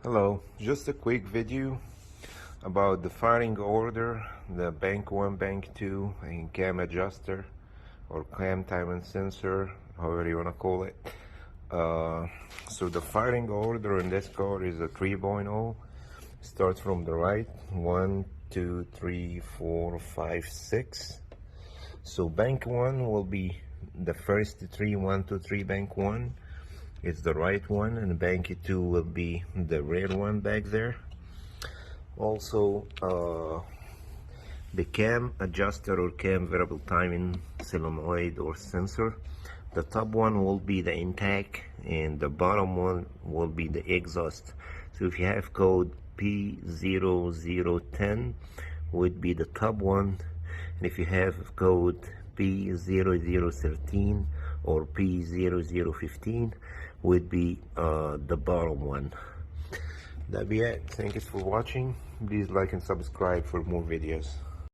Hello, just a quick video about the firing order, the bank 1, bank 2, and cam adjuster or cam timing sensor, however you want to call it. So the firing order in this car is a 3.0. Starts from the right, 1, 2, 3, 4, 5, 6. So bank 1 will be the first 3, 1, 2, 3, bank 1. It's the right one, and bank 2 will be the red one back there. Also, the cam adjuster or cam variable timing solenoid or sensor. The top one will be the intake, and the bottom one will be the exhaust. So if you have code P0010, would be the top one, and if you have code P0013 or P0015, would be the bottom one. That'd be it. Thank you for watching. Please like and subscribe for more videos.